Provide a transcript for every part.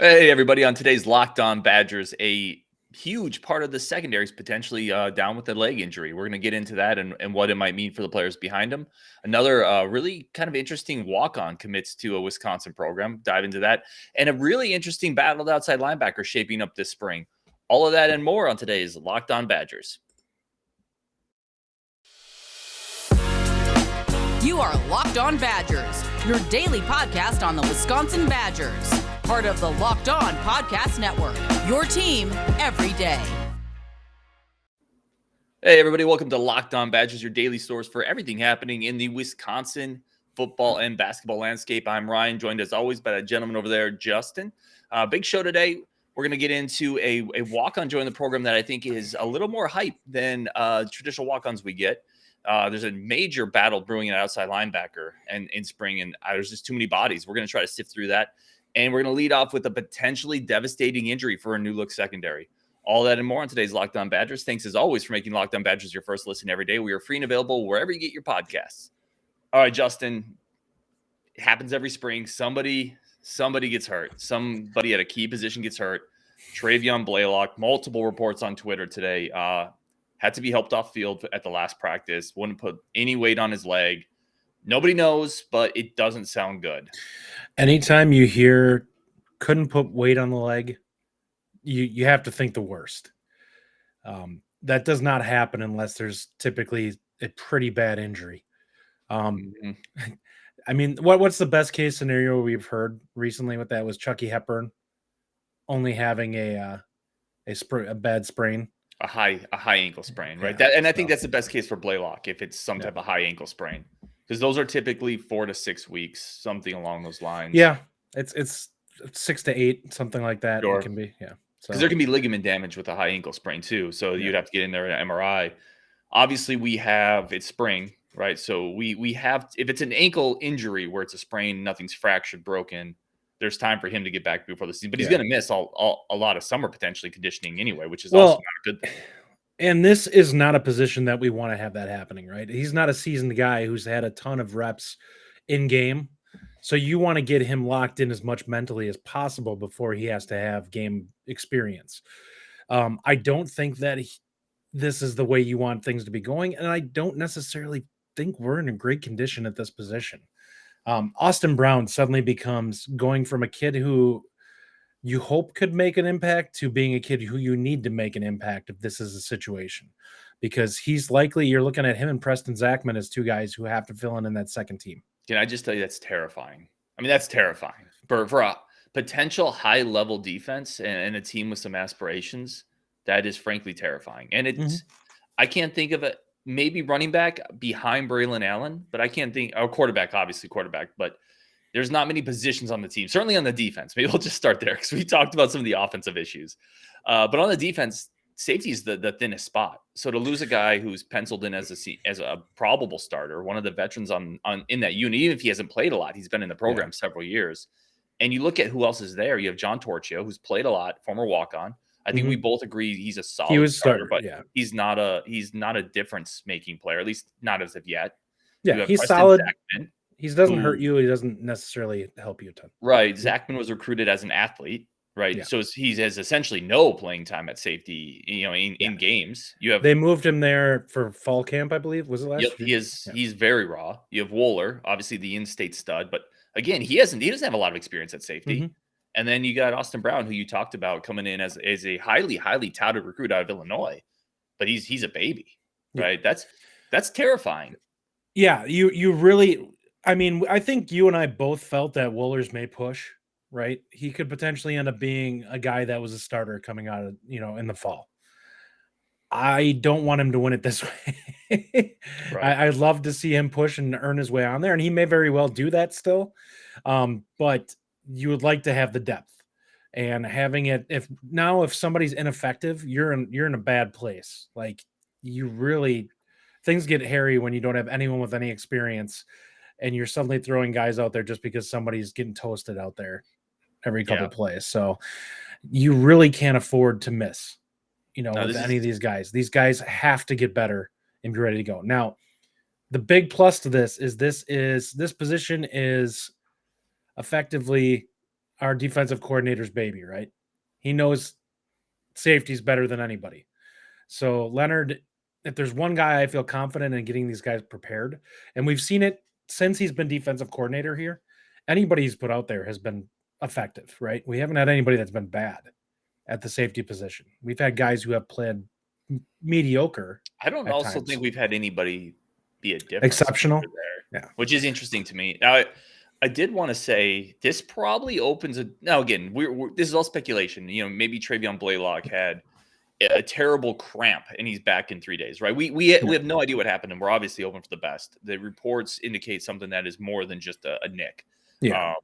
Hey, everybody. On today's Locked On Badgers, a huge part of the secondary is potentially down with a leg injury. We're going to get into that and what it might mean for the players behind him. Another really kind of interesting walk-on commits to a Wisconsin program. Dive into that. And a really interesting battle of outside linebacker shaping up this spring. All of that and more on today's Locked On Badgers. You are Locked On Badgers, your daily podcast on the Wisconsin Badgers. Part of the Locked On Podcast Network, your team every day. Hey, everybody. Welcome to Locked On Badgers, your daily source for everything happening in the Wisconsin football and basketball landscape. I'm Ryan, joined as always by that gentleman over there, Justin. Big show today. We're going to get into a walk-on join the program that I think is a little more hype than traditional walk-ons we get. There's a major battle brewing at outside linebacker and in spring, and there's just too many bodies. We're going to try to sift through that. And we're going to lead off with a potentially devastating injury for a new look secondary. All that and more on today's Locked On Badgers. Thanks as always for making Locked On Badgers your first listen every day. We are free and available wherever you get your podcasts. All right, Justin. It happens every spring. Somebody gets hurt. Somebody at a key position gets hurt. Travion Blaylock, multiple reports on Twitter today, had to be helped off field at the last practice. Wouldn't put any weight on his leg. Nobody knows, but it doesn't sound good. Anytime you hear couldn't put weight on the leg, you have to think the worst. That does not happen unless there's typically a pretty bad injury. I mean, what's the best case scenario we've heard recently with that was Chucky Hepburn only having a bad sprain. A high ankle sprain, right? Yeah, I think that's the best case for Blaylock if it's some type of high ankle sprain, because those are typically 4 to 6 weeks, something along those lines. Yeah, it's 6 to 8, something like that. Sure. It can be, yeah. Because there can be ligament damage with a high ankle sprain too, so you'd have to get in there at MRI. Obviously, it's spring, right? So we have, if it's an ankle injury where it's a sprain, nothing's fractured, broken, there's time for him to get back before the season. But he's going to miss a lot of summer potentially conditioning anyway, which is also not a good thing. And this is not a position that we want to have that happening, right? He's not a seasoned guy who's had a ton of reps in game. So you want to get him locked in as much mentally as possible before he has to have game experience. I don't think that this is the way you want things to be going. And I don't necessarily think we're in a great condition at this position. Austin Brown suddenly becomes going from a kid who you hope could make an impact to being a kid who you need to make an impact if this is a situation, because he's likely, you're looking at him and Preston Zachman as two guys who have to fill in that second team. Can I just tell you, that's terrifying. I mean, that's terrifying for a potential high level defense and a team with some aspirations. That is frankly terrifying. And it's, I can't think of it. Maybe running back behind Braylon Allen, but I can't think, or quarterback, but there's not many positions on the team, certainly on the defense. Maybe we'll just start there because we talked about some of the offensive issues. But on the defense, safety is the thinnest spot. So to lose a guy who's penciled in as a probable starter, one of the veterans in that unit, even if he hasn't played a lot, he's been in the program several years. And you look at who else is there. You have John Torchio, who's played a lot, former walk-on. I think we both agree he's a solid starter, but he's not a difference-making player, at least not as of yet. Yeah, he's solid. Zachman, he doesn't hurt you. He doesn't necessarily help you a ton. Right. Zachman was recruited as an athlete, right? Yeah. So he has essentially no playing time at safety, in games. They moved him there for fall camp, I believe. Was it last year? He's very raw. You have Wohler, obviously the in-state stud, but again, he doesn't have a lot of experience at safety. And then you got Austin Brown, who you talked about coming in as a highly, highly touted recruit out of Illinois, but he's a baby, right? That's terrifying. Yeah, you really. I mean, I think you and I both felt that Wohlers may push, right? He could potentially end up being a guy that was a starter coming out of, in the fall. I don't want him to win it this way. Right. I'd love to see him push and earn his way on there, and he may very well do that still. But you would like to have the depth, and having it. If somebody's ineffective, you're in a bad place. Like, things get hairy when you don't have anyone with any experience. And you're suddenly throwing guys out there just because somebody's getting toasted out there every couple plays. So you really can't afford to miss, with any of these guys. These guys have to get better and be ready to go. Now, the big plus to this position is effectively our defensive coordinator's baby, right? He knows safety's better than anybody. So Leonard, if there's one guy I feel confident in getting these guys prepared, and we've seen it since he's been defensive coordinator here, anybody he's put out there has been effective, right? We haven't had anybody that's been bad at the safety position. We've had guys who have played mediocre. I don't at also times. think we've had anybody be a difference Exceptional. maker there, Yeah. which is interesting to me. Now, I did want to say this probably opens a. Now again, this is all speculation. You know, maybe Travion Blaylock had a terrible cramp and he's back in 3 days, right? We have no idea what happened, and we're obviously hoping for the best. The reports indicate something that is more than just a nick. Yeah.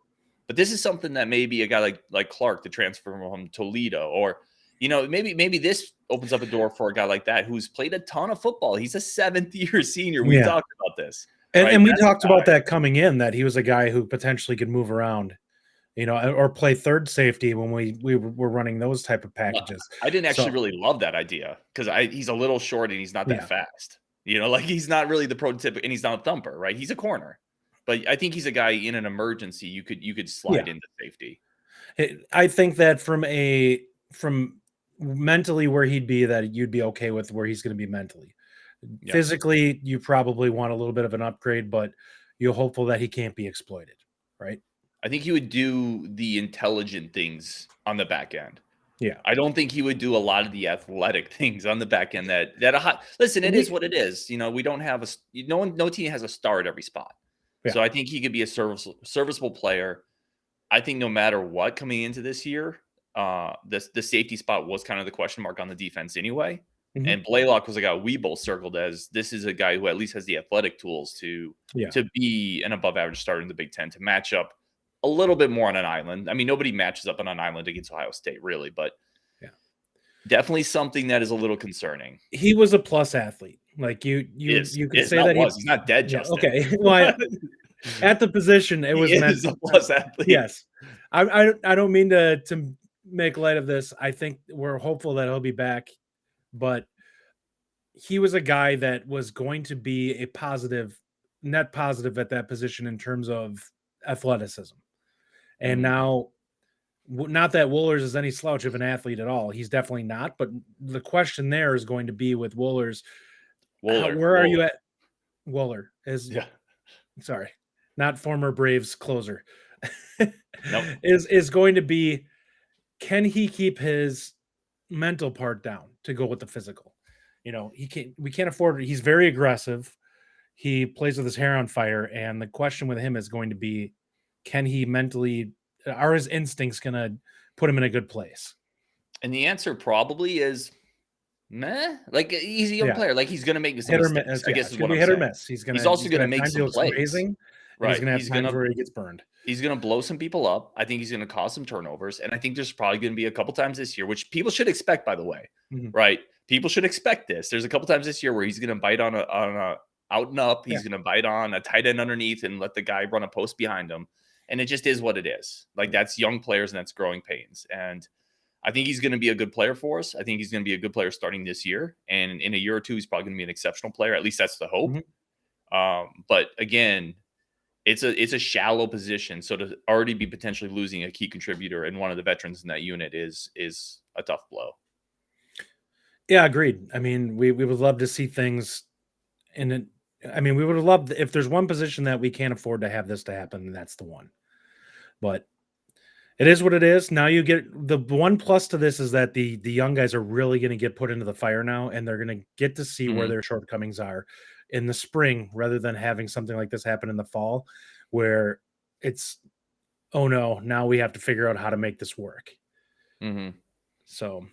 But this is something that maybe a guy like Clark, the transfer from Toledo, or maybe this opens up a door for a guy like that who's played a ton of football. He's a 7th-year senior. We talked about this, and we talked about that coming in, that he was a guy who potentially could move around, or play third safety when we were running those type of packages. I didn't actually really love that idea because he's a little short and he's not that fast. Like he's not really the prototypical, and he's not a thumper, right? He's a corner, but I think he's a guy in an emergency you could slide into safety. I think that from mentally where he'd be, that you'd be okay with where he's going to be mentally. Yeah. Physically, you probably want a little bit of an upgrade, but you're hopeful that he can't be exploited, right? I think he would do the intelligent things on the back end. Yeah. I don't think he would do a lot of the athletic things on the back end listen, it is what it is. We don't have no team has a star at every spot. Yeah. So I think he could be a serviceable player. I think no matter what coming into this year, the safety spot was kind of the question mark on the defense anyway. Mm-hmm. And Blaylock was a guy we both circled as this is a guy who at least has the athletic tools to be an above average starter in the Big Ten, to match up a little bit more on an island. I mean, nobody matches up on an island against Ohio State, really, but definitely something that is a little concerning. He was a plus athlete. Like you could say that he's not dead, Justin. Okay. Well, at the position, it was meant a plus athlete. Yes. I don't mean to make light of this. I think we're hopeful that he'll be back, but he was a guy that was going to be a net positive at that position in terms of athleticism. And now, not that Wohlers is any slouch of an athlete at all. He's definitely not. But the question there is going to be with Wohlers. Where are you at? Wohler is sorry, not former Braves closer. Nope. Is going to be, can he keep his mental part down to go with the physical? We can't afford it. He's very aggressive. He plays with his hair on fire. And the question with him is going to be, can he mentally, are his instincts going to put him in a good place? And the answer probably is meh. Like, he's a young player. Like, he's going to make some mistakes. I guess is what I'm saying. Hit or miss. He's also going to make some plays. Amazing, right. He's going to have times where he gets burned. He's going to blow some people up. I think he's going to cause some turnovers. And I think there's probably going to be a couple times this year, which people should expect, by the way, right? People should expect this. There's a couple times this year where he's going to bite on a out and up. He's going to bite on a tight end underneath and let the guy run a post behind him. And it just is what it is. Like, that's young players and that's growing pains. And I think he's going to be a good player for us. I think he's going to be a good player starting this year. And in a year or two, he's probably going to be an exceptional player. At least that's the hope. But again, it's a shallow position. So to already be potentially losing a key contributor and one of the veterans in that unit is a tough blow. Yeah, agreed. I mean, we would love to see things in it. I mean, we would have loved, if there's one position that we can't afford to have this to happen, that's the one. But it is what it is. Now you get the one plus to this is that the young guys are really going to get put into the fire now, and they're going to get to see where their shortcomings are in the spring, rather than having something like this happen in the fall, where it's, oh no, now we have to figure out how to make this work. So,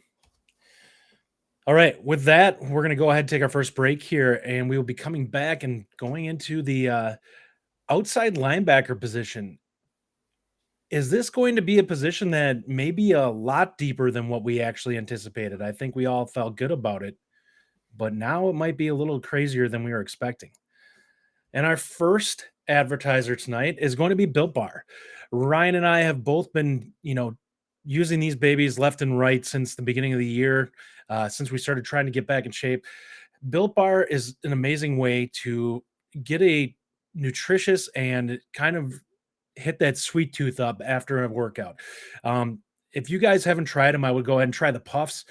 all right, with that, we're going to go ahead and take our first break here, and we will be coming back and going into the outside linebacker position. Is this going to be a position that may be a lot deeper than what we actually anticipated? I think we all felt good about it, but now it might be a little crazier than we were expecting. And our first advertiser tonight is going to be Built Bar. Ryan and I have both been, using these babies left and right since the beginning of the year, since we started trying to get back in shape. Built Bar is an amazing way to get a nutritious and kind of hit that sweet tooth up after a workout. If you guys haven't tried them, I would go ahead and try the Puffs.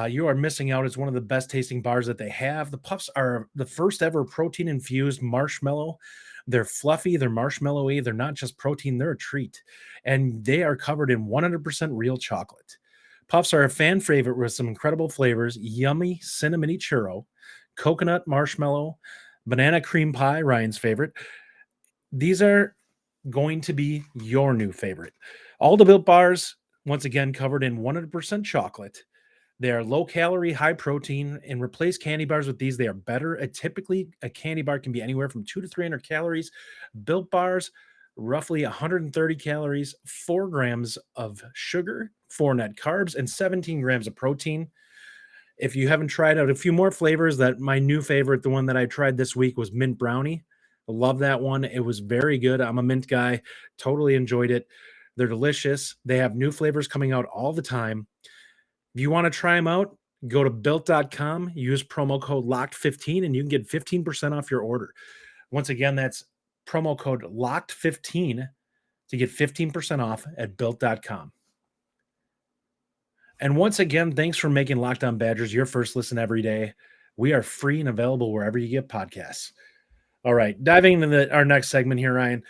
You are missing out. It's one of the best tasting bars that they have. The Puffs are the first ever protein infused marshmallow. They're fluffy, they're marshmallowy, they're not just protein, they're a treat. And they are covered in 100% real chocolate. Puffs are a fan favorite with some incredible flavors: yummy cinnamony churro, coconut marshmallow, banana cream pie, Ryan's favorite. These are going to be your new favorite. All the Built Bars, once again, covered in 100% chocolate. They are low calorie, high protein, and replace candy bars with these. They are better. Typically, a candy bar can be anywhere from 200 to 300 calories. Built Bars, roughly 130 calories, 4 grams of sugar, 4 net carbs, and 17 grams of protein. If you haven't tried out a few more flavors, that my new favorite, the one that I tried this week, was mint brownie. I love that one. It was very good. I'm a mint guy. Totally enjoyed it. They're delicious. They have new flavors coming out all the time. If you want to try them out, go to built.com, use promo code LOCKED15, and you can get 15% off your order. Once again, that's promo code LOCKED15 to get 15% off at built.com. And once again, thanks for making Locked On Badgers your first listen every day. We are free and available wherever you get podcasts. All right, diving into our next segment here, Ryan.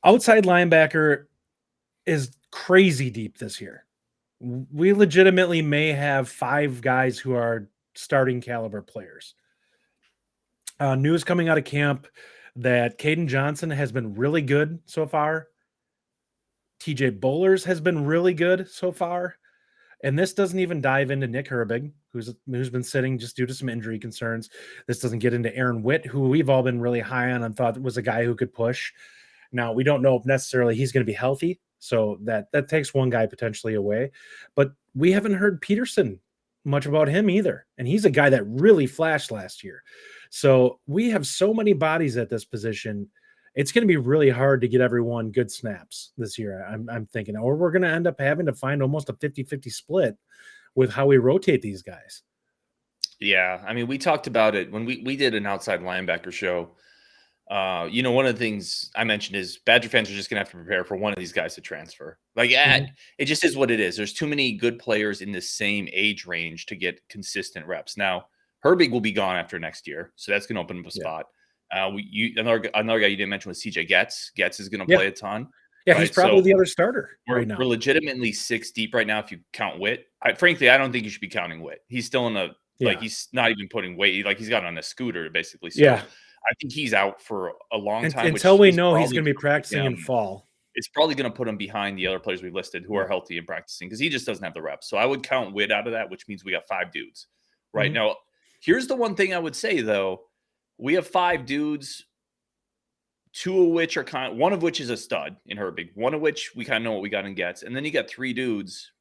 Outside linebacker is crazy deep this year. We legitimately may have 5 guys who are starting caliber players. News coming out of camp that Kaden Johnson has been really good so far. TJ Bollers has been really good so far. And this doesn't even dive into Nick Herbig, who's been sitting just due to some injury concerns. This doesn't get into Aaron Witt, who we've all been really high on and thought was a guy who could push. Now, we don't know if necessarily he's going to be healthy, so that takes one guy potentially away. But we haven't heard Peterson much about him either, and he's a guy that really flashed last year. So we have so many bodies at this position. It's going to be really hard to get everyone good snaps this year, I'm thinking. Or we're going to end up having to find almost a 50-50 split with how we rotate these guys. Yeah, I mean, we talked about it when we did an outside linebacker show. One of the things I mentioned is Badger fans are just going to have to prepare for one of these guys to transfer. It just is what it is. There's too many good players in the same age range to get consistent reps. Now, Herbig will be gone after next year, so that's going to open up a spot. Another guy you didn't mention was CJ Getz. Getz is going to play a ton. Yeah, right? He's probably the other starter right now. We're legitimately 6 deep right now if you count Witt. Frankly, I don't think you should be counting Witt. He's still in he's not even putting weight. He's got on a scooter basically. So yeah. I think he's out for a long time. Until we know he's going to be practicing in fall. It's probably going to put him behind the other players we listed who are healthy and practicing because he just doesn't have the reps. So I would count Witt out of that, which means we got 5 dudes. Right now, here's the one thing I would say, though. We have 5 dudes, 2 of which are one of which is a stud in Herbig, one of which we kind of know what we got in Getz. And then you got 3 dudes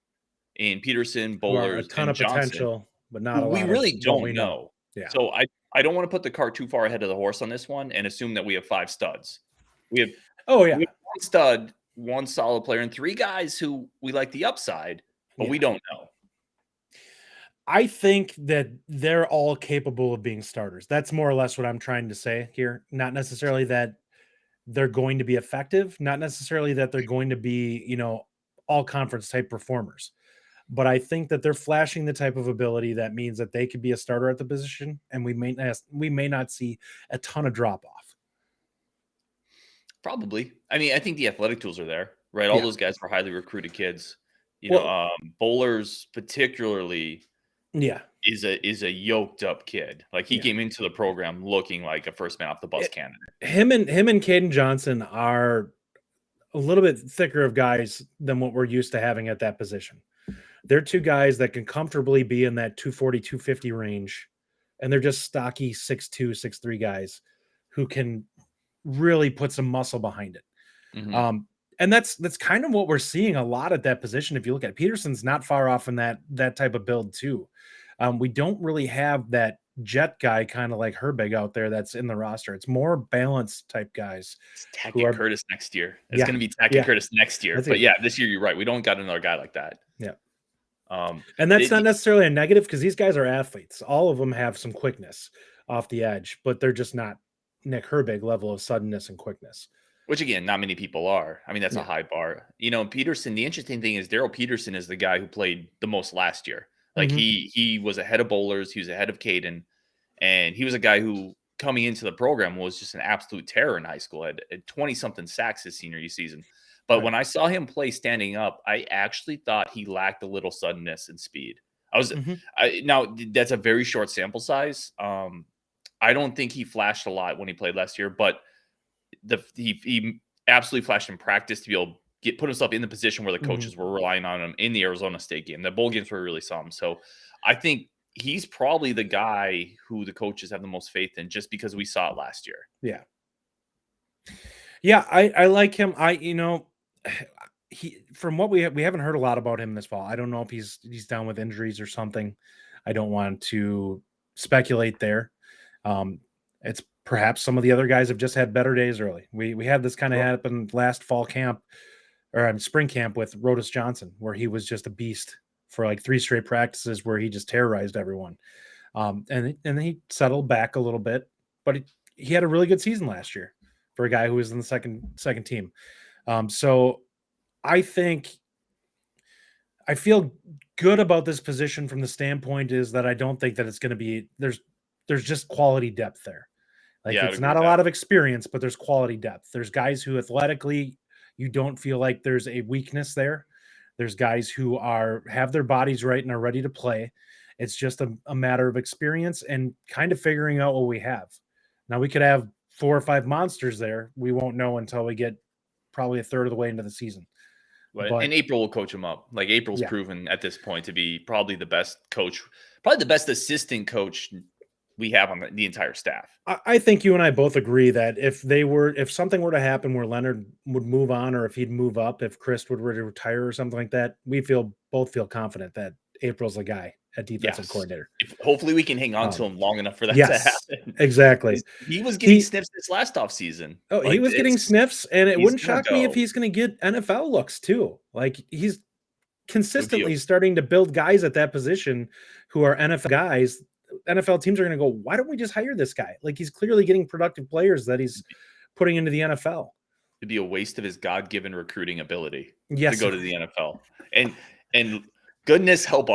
in Peterson, Bollers, a ton and of Johnson, potential, but not a lot. We really don't know. Yeah. So I don't want to put the cart too far ahead of the horse on this one and assume that we have 5 studs. We have we have 1 stud, 1 solid player, and 3 guys who we like the upside, but we don't know. I think that they're all capable of being starters. That's more or less what I'm trying to say here. Not necessarily that they're going to be effective, not necessarily that they're going to be, all conference type performers. But I think that they're flashing the type of ability that means that they could be a starter at the position, and we may not see a ton of drop off. Probably. I mean, I think the athletic tools are there, right? All those guys are highly recruited kids. Bollers particularly, is a yoked up kid. Like he came into the program looking like a first man off the bus candidate. Him and Kaden Johnson are a little bit thicker of guys than what we're used to having at that position. They're 2 guys that can comfortably be in that 240, 250 range. And they're just stocky 6'2", 6'3" guys who can really put some muscle behind it. And that's kind of what we're seeing a lot at that position. If you look at Peterson's not far off in that type of build too. We don't really have that jet guy kind of like Herbig out there that's in the roster. It's more balanced type guys. It's Tackett Curtis next year. It's going to be Tackett Curtis next year. But this year you're right. We don't got another guy like that. Yeah. And that's not necessarily a negative because these guys are athletes. All of them have some quickness off the edge, but they're just not Nick Herbig level of suddenness and quickness. Which again, not many people are. I mean, that's a high bar. Peterson, the interesting thing is Darrell Peterson is the guy who played the most last year. Like he was ahead of Bollers, he was ahead of Kaden, and he was a guy who coming into the program was just an absolute terror in high school. Had 20-something sacks his senior season. But when I saw him play standing up, I actually thought he lacked a little suddenness and speed. Now that's a very short sample size. I don't think he flashed a lot when he played last year, but he absolutely flashed in practice to be able to put himself in the position where the coaches were relying on him in the Arizona State game. The bowl games were really some. So I think he's probably the guy who the coaches have the most faith in, just because we saw it last year. Yeah. Yeah, I like him. From what we haven't heard a lot about him this fall. I don't know if he's down with injuries or something. I don't want to speculate there. It's perhaps some of the other guys have just had better days early. We had this kind of happen last fall camp or spring camp with Rodas Johnson, where he was just a beast for like 3 straight practices where he just terrorized everyone. And then he settled back a little bit, but he had a really good season last year for a guy who was in the second team. So I feel good about this position from the standpoint is that I don't think that it's going to be there's just quality depth there. Like it's not a lot of experience, but there's quality depth. There's guys who athletically you don't feel like there's a weakness there. There's guys who have their bodies right and are ready to play. It's just a matter of experience and kind of figuring out what we have. Now we could have 4 or 5 monsters there. We won't know until we get probably a third of the way into the season. But in April, we'll coach him up. Like April's proven at this point to be probably the best coach, probably the best assistant coach we have on the entire staff. I think you and I both agree that if something were to happen where Leonard would move on, or if he'd move up, if Chris would retire or something like that, we both feel confident that April's the guy at defensive coordinator. Hopefully we can hang on to him long enough for that to happen. Exactly. He was getting sniffs this last offseason. Oh, he was getting sniffs, and it wouldn't shock me if he's going to get NFL looks too. Like he's consistently starting to build guys at that position who are NFL guys. NFL teams are going to go, why don't we just hire this guy? Like he's clearly getting productive players that he's putting into the NFL. It'd be a waste of his God-given recruiting ability to go to the NFL. And goodness help,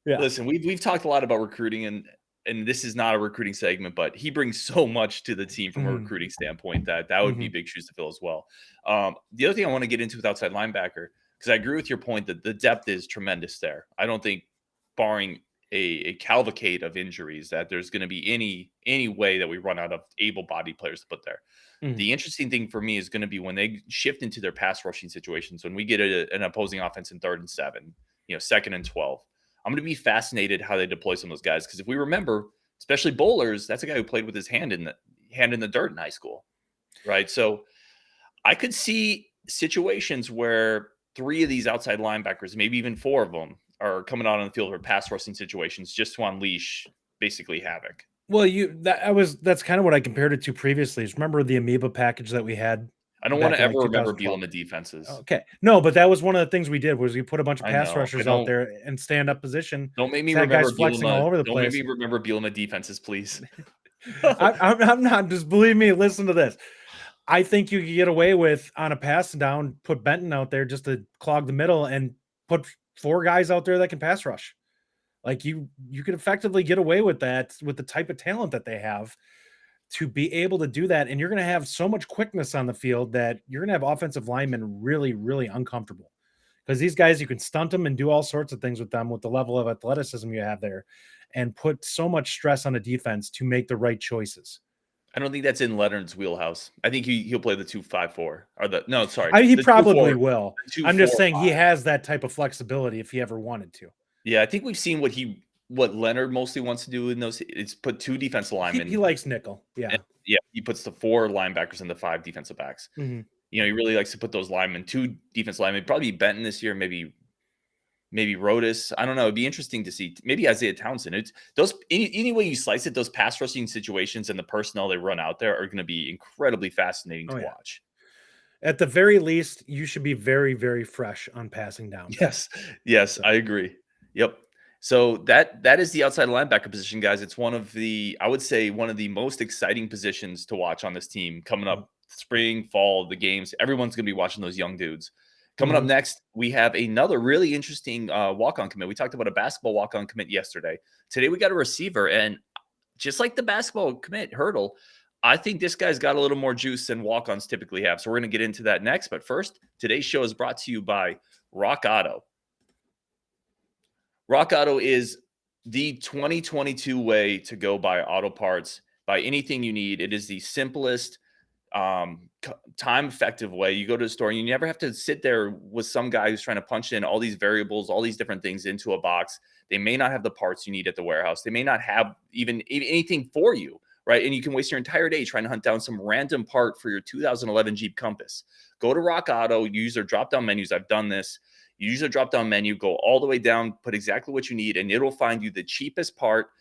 listen, we've talked a lot about recruiting, and this is not a recruiting segment, but he brings so much to the team from a recruiting standpoint that would be big shoes to fill as well. The other thing I want to get into with outside linebacker, because I agree with your point that the depth is tremendous there. I don't think, barring a cavalcade of injuries, that there's going to be any way that we run out of able-bodied players to put there. The interesting thing for me is going to be when they shift into their pass rushing situations, when we get an opposing offense in 3rd and 7, 2nd and 12. I'm going to be fascinated how they deploy some of those guys, because if we remember, especially Bollers, that's a guy who played with his hand in the dirt in high school, right? So I could see situations where 3 of these outside linebackers, maybe even 4 of them, are coming out on the field for pass rushing situations just to unleash basically havoc. Well, that's kind of what I compared it to previously. Remember the amoeba package that we had? I don't want to ever remember Bielema defenses. Okay. No, but that was one of the things we did was we put a bunch of pass rushers out there in stand-up position. Don't make me remember guys flexing all over the place. Don't make me remember Bielema defenses, please. I'm not. Just believe me. Listen to this. I think you could get away with, on a pass down, put Benton out there just to clog the middle and put 4 guys out there that can pass rush. Like you could effectively get away with that with the type of talent that they have to be able to do that. And you're going to have so much quickness on the field that you're going to have offensive linemen really, really uncomfortable, because these guys, you can stunt them and do all sorts of things with them with the level of athleticism you have there, and put so much stress on a defense to make the right choices. I don't think that's in Leonard's wheelhouse. I think he'll play the 2-5-4 or he probably will. I'm just saying he has that type of flexibility if he ever wanted to. Yeah, I think we've seen what Leonard mostly wants to do in those. It's put 2 defensive linemen. He likes nickel. Yeah. He puts the 4 linebackers and the 5 defensive backs. Mm-hmm. He really likes to put those linemen, 2 defensive linemen, probably Benton this year, maybe Rodas. I don't know. It'd be interesting to see. Maybe Isaiah Townsend. It's those any way you slice it, those pass rushing situations and the personnel they run out there are going to be incredibly fascinating to watch. At the very least, you should be very, very fresh on passing down. Yes, I agree. Yep. So that is the outside linebacker position, guys. It's one of the most exciting positions to watch on this team coming up spring, fall, the games. Everyone's going to be watching those young dudes. Coming up next, we have another really interesting walk-on commit. We talked about a basketball walk-on commit yesterday. Today, we got a receiver, and just like the basketball commit hurdle, I think this guy's got a little more juice than walk-ons typically have. So we're going to get into that next. But first, today's show is brought to you by Rock Auto. Rock Auto is the 2022 way to go buy auto parts, buy anything you need. It is the simplest, time-effective way. You go to the store and you never have to sit there with some guy who's trying to punch in all these variables, all these different things into a box. They may not have the parts you need at the warehouse. They may not have even anything for you, right? And you can waste your entire day trying to hunt down some random part for your 2011 Jeep Compass. Go to Rock Auto, use their drop-down menus. I've done this. You use a drop-down menu, go all the way down, put exactly what you need, and it'll find you the cheapest part,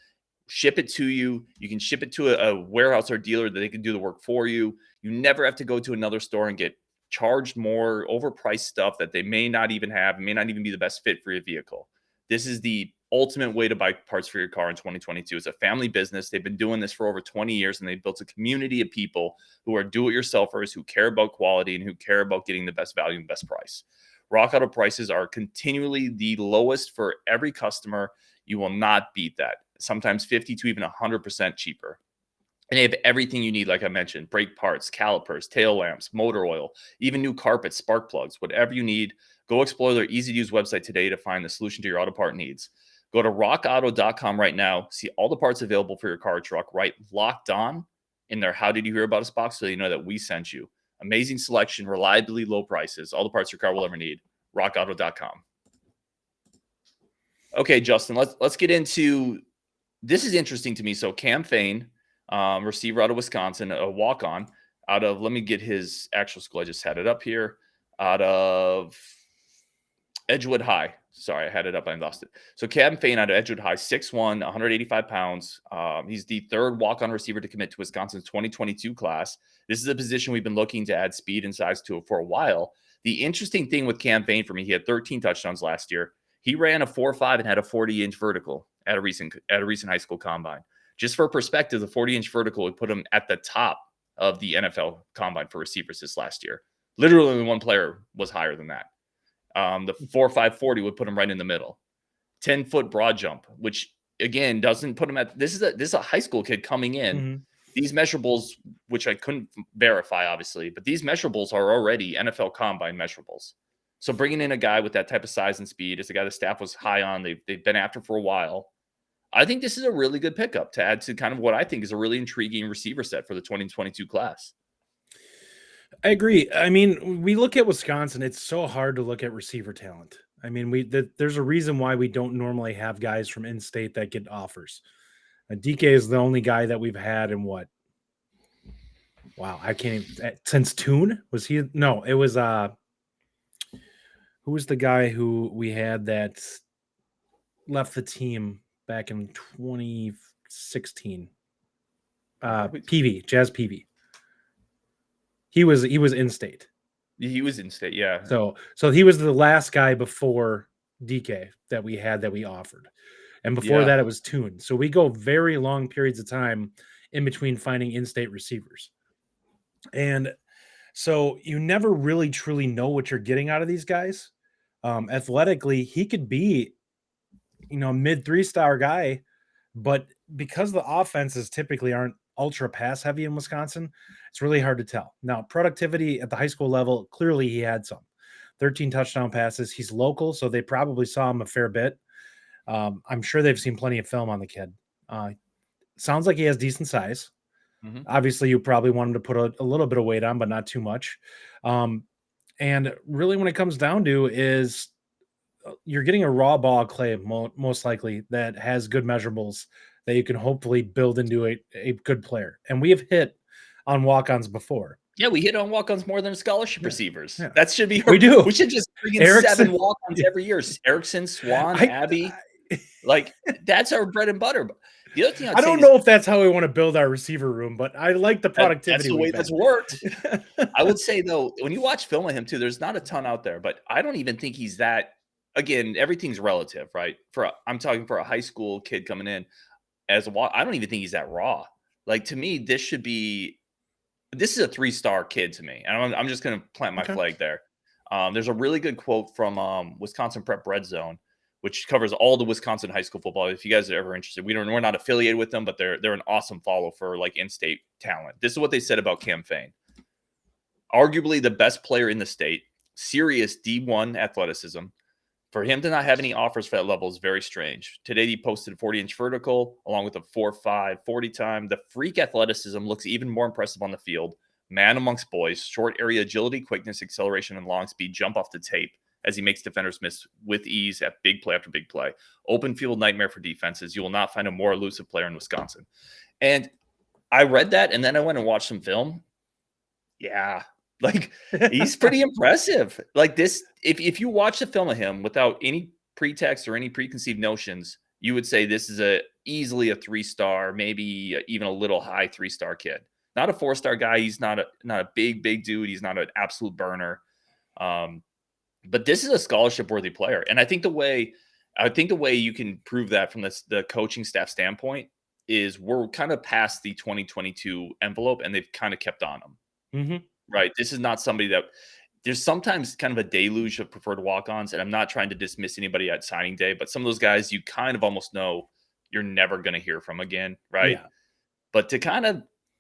ship it to you. You can ship it to a warehouse or dealer that they can do the work for you. You never have to go to another store and get charged more, overpriced stuff that they may not even have, may not even be the best fit for your vehicle. This is the ultimate way to buy parts for your car in 2022. It's a family business. They've been doing this for over 20 years, and they've built a community of people who are do-it-yourselfers, who care about quality, and who care about getting the best value and best price. Rock Auto prices are continually the lowest for every customer. You will not beat that. Sometimes 50 to even 100% cheaper. And they have everything you need, like I mentioned, brake parts, calipers, tail lamps, motor oil, even new carpets, spark plugs, whatever you need. Go explore their easy-to-use website today to find the solution to your auto part needs. Go to rockauto.com right now. See all the parts available for your car or truck, right? Locked on in their How Did You Hear About Us box so you know that we sent you. Amazing selection, reliably low prices, all the parts your car will ever need. rockauto.com. Okay, Justin, let's get into this. Is interesting to me. So Cam Fane, receiver out of Wisconsin, a walk-on out of, let me get his actual school. I just had it up here, out of Edgewood High. Sorry, I had it up. I lost it. So Cam Fane out of Edgewood High, 6'1", 185 pounds. He's the third walk-on receiver to commit to Wisconsin's 2022 class. This is a position we've been looking to add speed and size to for a while. The interesting thing with Cam Fane for me, he had 13 touchdowns last year. He ran a 4.5 and had a 40-inch vertical at a recent high school combine. Just for perspective, the 40-inch vertical would put him at the top of the NFL combine for receivers this last year. Literally only one player was higher than that. The 4.5 40 would put him right in the middle. 10-foot broad jump, which again doesn't put him at. This is a high school kid coming in. Mm-hmm. These measurables, which I couldn't verify, obviously, but these measurables are already NFL combine measurables. So bringing in a guy with that type of size and speed is a guy the staff was high on. They've been after for a while. I think this is a really good pickup to add to kind of what I think is a really intriguing receiver set for the 2022 class. I agree. I mean, we look at Wisconsin, it's so hard to look at receiver talent. I mean, there's a reason why we don't normally have guys from in-state that get offers. DK is the only guy that we've had in what? Wow, I can't even, since Toon? Was he? No, it was who was the guy who we had that left the team back in 2016? Jazz Peavy. He was in-state. He was in-state, yeah. So he was the last guy before DK that we had that we offered. And before that, it was Toon. So we go very long periods of time in between finding in-state receivers. And so you never really truly know what you're getting out of these guys. Athletically, he could be, mid 3-star guy, but because the offenses typically aren't ultra pass heavy in Wisconsin, it's really hard to tell. Now, productivity at the high school level, clearly he had some 13 touchdown passes. He's local, so they probably saw him a fair bit. I'm sure they've seen plenty of film on the kid. Sounds like he has decent size. Mm-hmm. Obviously, you probably want him to put a little bit of weight on, but not too much. And really, when it comes down to is you're getting a raw ball clay, most likely, that has good measurables that you can hopefully build into a good player. And we have hit on walk-ons before. Yeah, we hit on walk-ons more than scholarship receivers. Yeah. That should be. We do. We should just bring in 7 walk-ons every year. Erickson, Swan, Abby. Like, that's our bread and butter. The other thing I don't know if that's how we want to build our receiver room, but I like the productivity. That's the way that's worked. I would say, though, when you watch film of him, too, there's not a ton out there. But I don't even think he's that. Again, everything's relative, right? I'm talking for a high school kid coming in as a walk. I don't even think he's that raw. Like, to me, this should be This is a 3-star kid to me, and I'm just going to plant my Okay. flag there. There's a really good quote from Wisconsin Prep Red Zone, which covers all the Wisconsin high school football. If you guys are ever interested, we're not affiliated with them, but they're an awesome follow for like in-state talent. This is what they said about Cam Fane. Arguably the best player in the state, serious D1 athleticism. For him to not have any offers for that level is very strange. Today, he posted 40-inch vertical along with a 4.5 40 time. The freak athleticism looks even more impressive on the field. Man amongst boys, short area agility, quickness, acceleration, and long speed jump off the tape as he makes defenders miss with ease at big play after big play. Open field nightmare for defenses. You will not find a more elusive player in Wisconsin. And I read that, and then I went and watched some film. Yeah, like, he's pretty impressive. Like this, if you watch the film of him without any pretext or any preconceived notions, you would say this is easily a 3-star, maybe even a little high 3-star kid. Not a 4-star guy. He's not a big dude. He's not an absolute burner. But this is a scholarship worthy player. And I think the way you can prove that from the coaching staff standpoint is we're kind of past the 2022 envelope, and they've kind of kept on him. Mm-hmm. Right. This is not somebody that there's sometimes kind of a deluge of preferred walk-ons, and I'm not trying to dismiss anybody at signing day, but some of those guys you kind of almost know you're never going to hear from again. Right. Yeah. But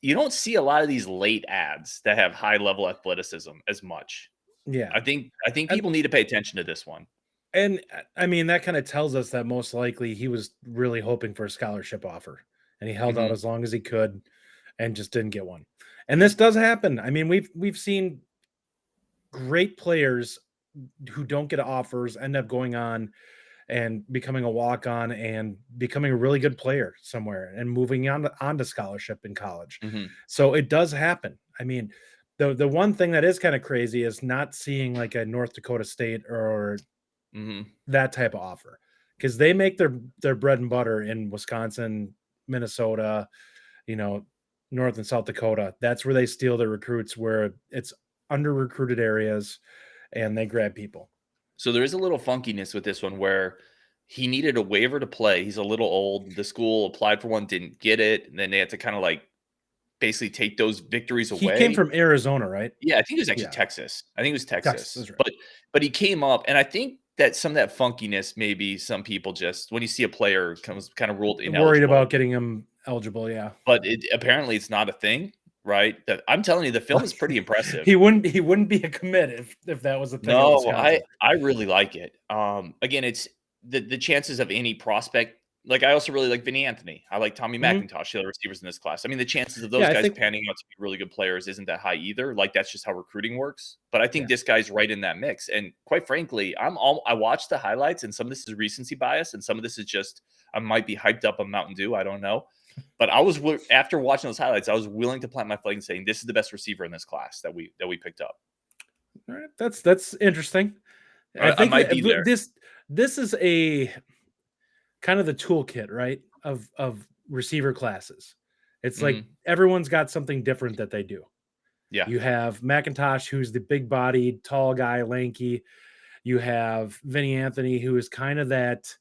you don't see a lot of these late ads that have high level athleticism as much. Yeah. I think people need to pay attention to this one. And I mean, that kind of tells us that most likely he was really hoping for a scholarship offer, and he held out as long as he could and just didn't get one. And this does happen. I mean, we've seen great players who don't get offers end up going on and becoming a walk-on and becoming a really good player somewhere and moving on to scholarship in college. Mm-hmm. So it does happen. I mean, the one thing that is kind of crazy is not seeing like a North Dakota State or that type of offer, because they make their bread and butter in Wisconsin, Minnesota, North and South Dakota. That's where they steal their recruits, where it's under recruited areas, and they grab people. So there is a little funkiness with this one where he needed a waiver to play. He's a little old. The school applied for one, didn't get it. And then they had to kind of like basically take those victories away. He came from Arizona, right? Yeah, I think it was actually Texas. I think it was Texas. That's right. But he came up, and I think that some of that funkiness, maybe some people just, when you see a player comes kind of ruled ineligible. Worried about getting him eligible, yeah. But apparently it's not a thing. Right, that I'm telling you, the film is pretty impressive. He wouldn't be a commit if that was the thing. No, I really like it. Again, it's the chances of any prospect. Like, I also really like Vinny Anthony. I like Tommy McIntosh, the other receivers in this class. I mean, the chances of those guys panning out to be really good players isn't that high either. Like, that's just how recruiting works. But I think this guy's right in that mix. And quite frankly, I watched the highlights, and some of this is recency bias, and some of this is just I might be hyped up on Mountain Dew. I don't know. But after watching those highlights, I was willing to plant my flag and saying this is the best receiver in this class that we picked up. All right, that's interesting. I think might be there. This is a kind of the toolkit, right, of receiver classes. It's like everyone's got something different that they do. Yeah, you have McIntosh, who's the big-bodied, tall guy, lanky. You have Vinny Anthony, who is kind of that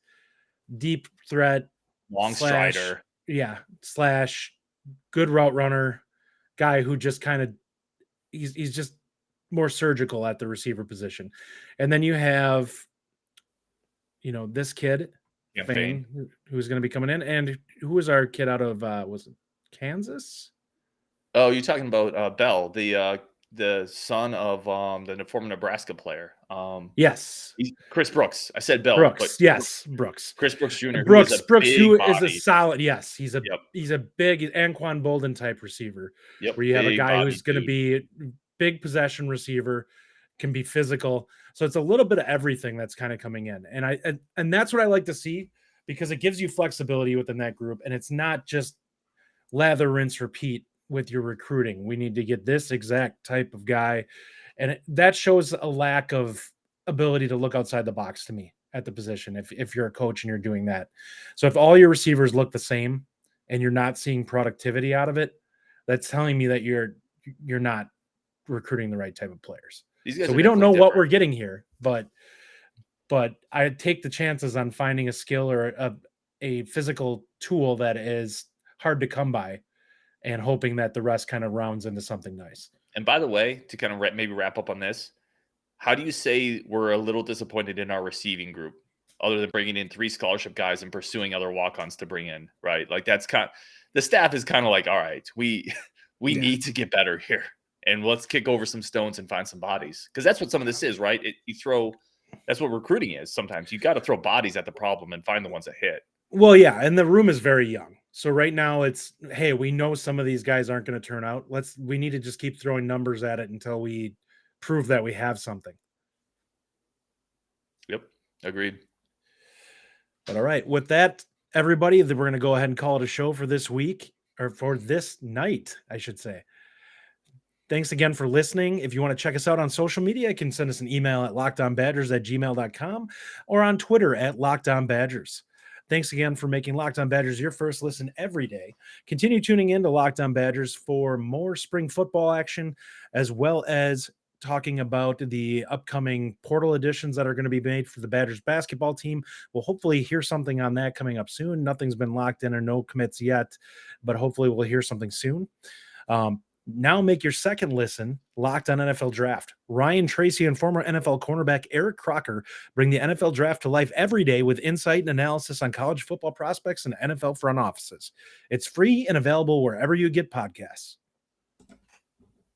deep threat, long strider. Yeah, / good route runner guy who just kind of he's just more surgical at the receiver position. And then you have this kid, Fane, who's going to be coming in, and who was our kid out of was it Kansas? Oh, you're talking about Bell, the son of the former Nebraska player. Yes. Chris Brooks. I said Bell. Brooks. Yes, Brooks. Chris Brooks Jr. Brooks, who is a solid. Yes, he's a big Anquan Bolden type receiver. Yep. Where you have a guy who's going to be big possession receiver, can be physical. So it's a little bit of everything that's kind of coming in, and that's what I like to see, because it gives you flexibility within that group, and it's not just lather, rinse, repeat with your recruiting. We need to get this exact type of guy. And that shows a lack of ability to look outside the box to me at the position. If you're a coach and you're doing that. So if all your receivers look the same and you're not seeing productivity out of it, that's telling me that you're not recruiting the right type of players. So we don't know what we're getting here, but I take the chances on finding a skill or a physical tool that is hard to come by and hoping that the rest kind of rounds into something nice. And by the way, to kind of maybe wrap up on this, how do you say we're a little disappointed in our receiving group, other than bringing in 3 scholarship guys and pursuing other walk-ons to bring in, right? Like that's the staff is kind of like, all right, we need to get better here, and let's kick over some stones and find some bodies, because that's what some of this is, right? That's what recruiting is. Sometimes you got to throw bodies at the problem and find the ones that hit. Well, yeah, and the room is very young. So right now it's, hey, we know some of these guys aren't going to turn out. We need to just keep throwing numbers at it until we prove that we have something. Yep, agreed. But all right, with that, everybody, we're going to go ahead and call it a show for this week, or for this night, I should say. Thanks again for listening. If you want to check us out on social media, you can send us an email at lockedonbadgers@gmail.com or on Twitter at lockedonbadgers. Thanks again for making Locked On Badgers your first listen every day. Continue tuning in to Locked On Badgers for more spring football action, as well as talking about the upcoming portal additions that are going to be made for the Badgers basketball team. We'll hopefully hear something on that coming up soon. Nothing's been locked in or no commits yet, but hopefully we'll hear something soon. Now make your second listen Locked On NFL Draft. Ryan Tracy and former NFL cornerback Eric Crocker bring the NFL Draft to life every day with insight and analysis on college football prospects and NFL front offices. It's free and available wherever you get podcasts.